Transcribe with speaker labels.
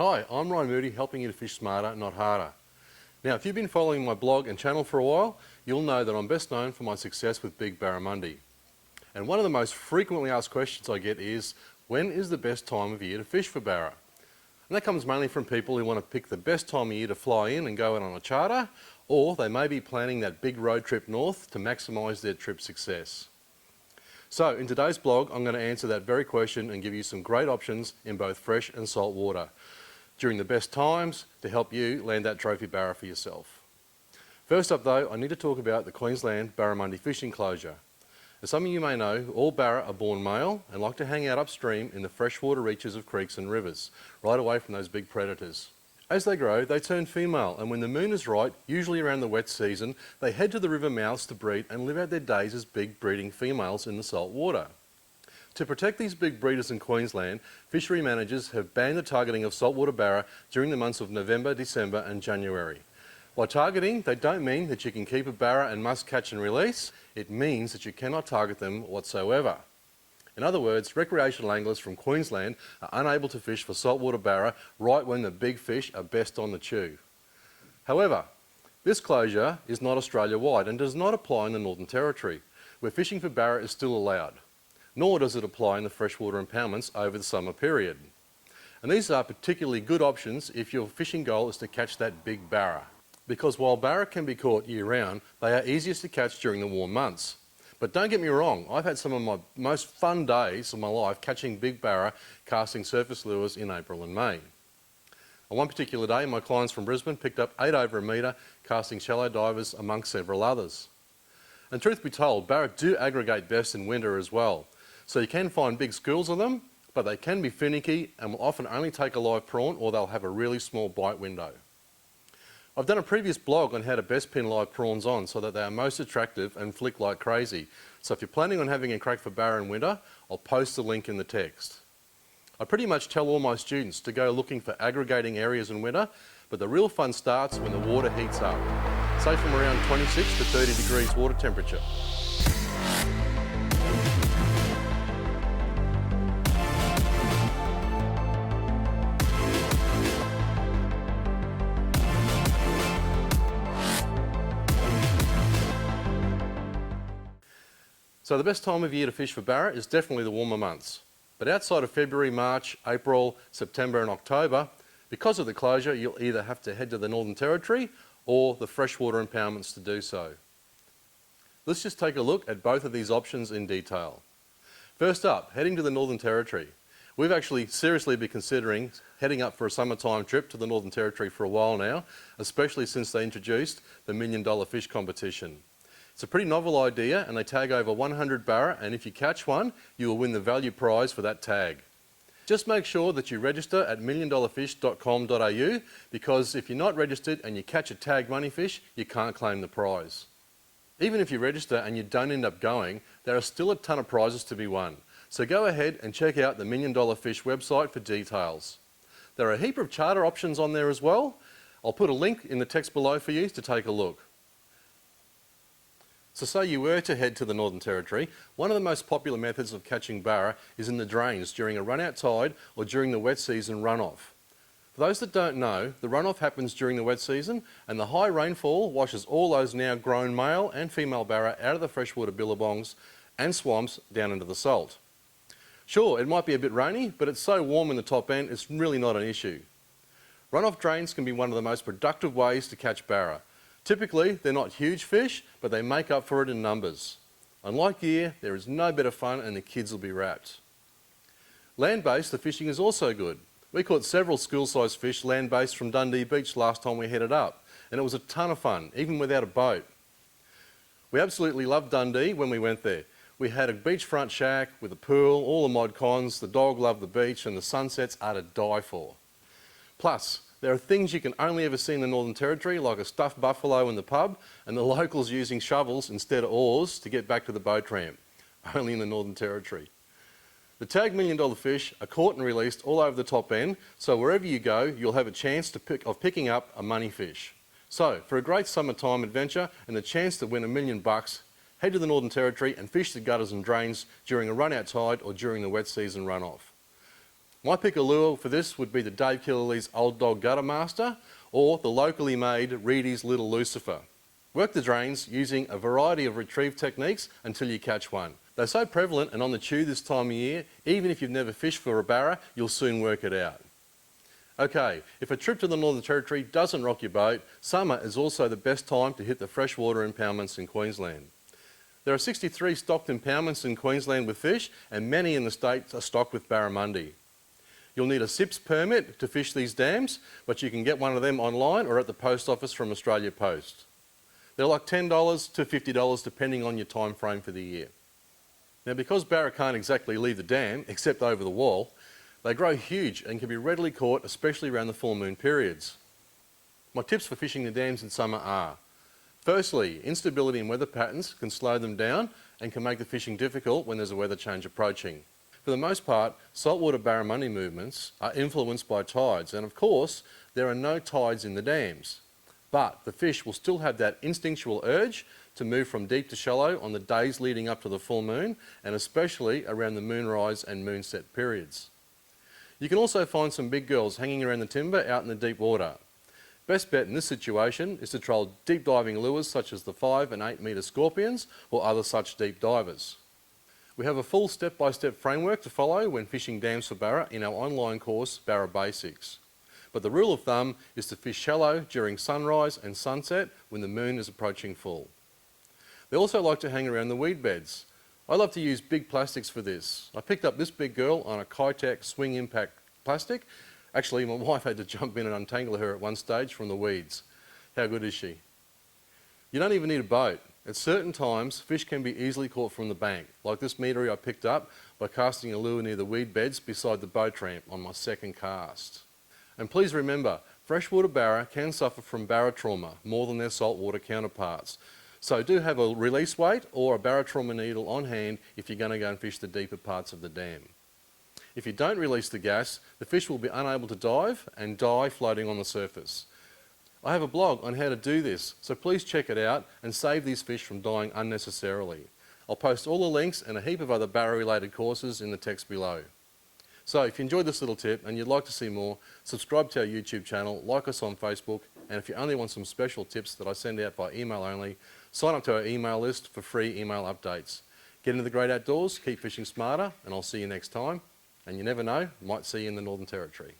Speaker 1: Hi, I'm Ryan Moody, helping you to fish smarter, not harder. Now, if you've been following my blog and channel for a while, you'll know that I'm best known for my success with big barramundi. And one of the most frequently asked questions I get is, when is the best time of year to fish for barra? And that comes mainly from people who want to pick the best time of year to fly in and go out on a charter, or they may be planning that big road trip north to maximise their trip success. So in today's blog, I'm going to answer that very question and give you some great options in both fresh and salt water during the best times to help you land that trophy barra for yourself. First up though, I need to talk about the Queensland Barramundi fishing closure. As some of you may know, all barra are born male and like to hang out upstream in the freshwater reaches of creeks and rivers, right away from those big predators. As they grow, they turn female, and when the moon is right, usually around the wet season, they head to the river mouths to breed and live out their days as big breeding females in the salt water. To protect these big breeders in Queensland, fishery managers have banned the targeting of saltwater barra during the months of November, December and January. By targeting, they don't mean that you can keep a barra and must catch and release. It means that you cannot target them whatsoever. In other words, recreational anglers from Queensland are unable to fish for saltwater barra right when the big fish are best on the chew. However, this closure is not Australia-wide and does not apply in the Northern Territory, where fishing for barra is still allowed. Nor does it apply in the freshwater impoundments over the summer period. And these are particularly good options if your fishing goal is to catch that big barra. Because while barra can be caught year-round, they are easiest to catch during the warm months. But don't get me wrong, I've had some of my most fun days of my life catching big barra casting surface lures in April and May. On one particular day, my clients from Brisbane picked up 8 over a metre casting shallow divers amongst several others. And truth be told, barra do aggregate best in winter as well. So you can find big schools of them, but they can be finicky and will often only take a live prawn, or they'll have a really small bite window. I've done a previous blog on how to best pin live prawns on so that they are most attractive and flick like crazy. So if you're planning on having a crack for barra in winter, I'll post the link in the text. I pretty much tell all my students to go looking for aggregating areas in winter, but the real fun starts when the water heats up, say from around 26 to 30 degrees water temperature. So the best time of year to fish for barra is definitely the warmer months. But outside of February, March, April, September and October, because of the closure, you'll either have to head to the Northern Territory or the freshwater impoundments to do so. Let's just take a look at both of these options in detail. First up, heading to the Northern Territory. We've actually seriously been considering heading up for a summertime trip to the Northern Territory for a while now, especially since they introduced the $1 Million Fish competition. It's a pretty novel idea and they tag over 100 barra, and if you catch one, you will win the value prize for that tag. Just make sure that you register at milliondollarfish.com.au, because if you're not registered and you catch a tagged money fish, you can't claim the prize. Even if you register and you don't end up going, there are still a ton of prizes to be won. So go ahead and check out the $1 Million Fish website for details. There are a heap of charter options on there as well. I'll put a link in the text below for you to take a look. So say you were to head to the Northern Territory, one of the most popular methods of catching barra is in the drains during a run-out tide or during the wet season runoff. For those that don't know, the runoff happens during the wet season and the high rainfall washes all those now grown male and female barra out of the freshwater billabongs and swamps down into the salt. Sure, it might be a bit rainy, but it's so warm in the top end it's really not an issue. Runoff drains can be one of the most productive ways to catch barra. Typically, they're not huge fish, but they make up for it in numbers. Unlike gear, there is no better fun and the kids will be wrapped. Land-based, the fishing is also good. We caught several school-sized fish land-based from Dundee Beach last time we headed up, and it was a ton of fun, even without a boat. We absolutely loved Dundee when we went there. We had a beachfront shack with a pool, all the mod cons, the dog loved the beach, and the sunsets are to die for. Plus, there are things you can only ever see in the Northern Territory, like a stuffed buffalo in the pub and the locals using shovels instead of oars to get back to the boat ramp, only in the Northern Territory. The tagged $1 Million Fish are caught and released all over the top end, so wherever you go, you'll have a chance of picking up a money fish. So, for a great summertime adventure and the chance to win $1 million, head to the Northern Territory and fish the gutters and drains during a run-out tide or during the wet season runoff. My pick of lure for this would be the Dave Killaley's Old Dog Gutter Master or the locally made Reedy's Little Lucifer. Work the drains using a variety of retrieve techniques until you catch one. They're so prevalent and on the chew this time of year, even if you've never fished for a barra, you'll soon work it out. Okay, if a trip to the Northern Territory doesn't rock your boat, summer is also the best time to hit the freshwater impoundments in Queensland. There are 63 stocked impoundments in Queensland with fish, and many in the state are stocked with barramundi. You'll need a SIPS permit to fish these dams, but you can get one of them online or at the post office from Australia Post. They're like $10 to $50 depending on your time frame for the year. Now, because barra can't exactly leave the dam except over the wall, they grow huge and can be readily caught, especially around the full moon periods. My tips for fishing the dams in summer are: firstly, instability in weather patterns can slow them down and can make the fishing difficult when there's a weather change approaching. For the most part, saltwater barramundi movements are influenced by tides, and of course, there are no tides in the dams. But the fish will still have that instinctual urge to move from deep to shallow on the days leading up to the full moon, and especially around the moonrise and moonset periods. You can also find some big girls hanging around the timber out in the deep water. Best bet in this situation is to trial deep diving lures such as the 5 and 8 metre scorpions or other such deep divers. We have a full step-by-step framework to follow when fishing dams for barra in our online course, Barra Basics. But the rule of thumb is to fish shallow during sunrise and sunset when the moon is approaching full. They also like to hang around the weed beds. I love to use big plastics for this. I picked up this big girl on a Kitech swing impact plastic. Actually, my wife had to jump in and untangle her at one stage from the weeds. How good is she? You don't even need a boat. At certain times, fish can be easily caught from the bank, like this meatery I picked up by casting a lure near the weed beds beside the boat ramp on my second cast. And please remember, freshwater barra can suffer from barra trauma more than their saltwater counterparts. So do have a release weight or a barra trauma needle on hand if you're going to go and fish the deeper parts of the dam. If you don't release the gas, the fish will be unable to dive and die floating on the surface. I have a blog on how to do this, so please check it out and save these fish from dying unnecessarily. I'll post all the links and a heap of other barra related courses in the text below. So if you enjoyed this little tip and you'd like to see more, subscribe to our YouTube channel, like us on Facebook, and if you only want some special tips that I send out by email only, sign up to our email list for free email updates. Get into the great outdoors, keep fishing smarter, and I'll see you next time. And you never know, might see you in the Northern Territory.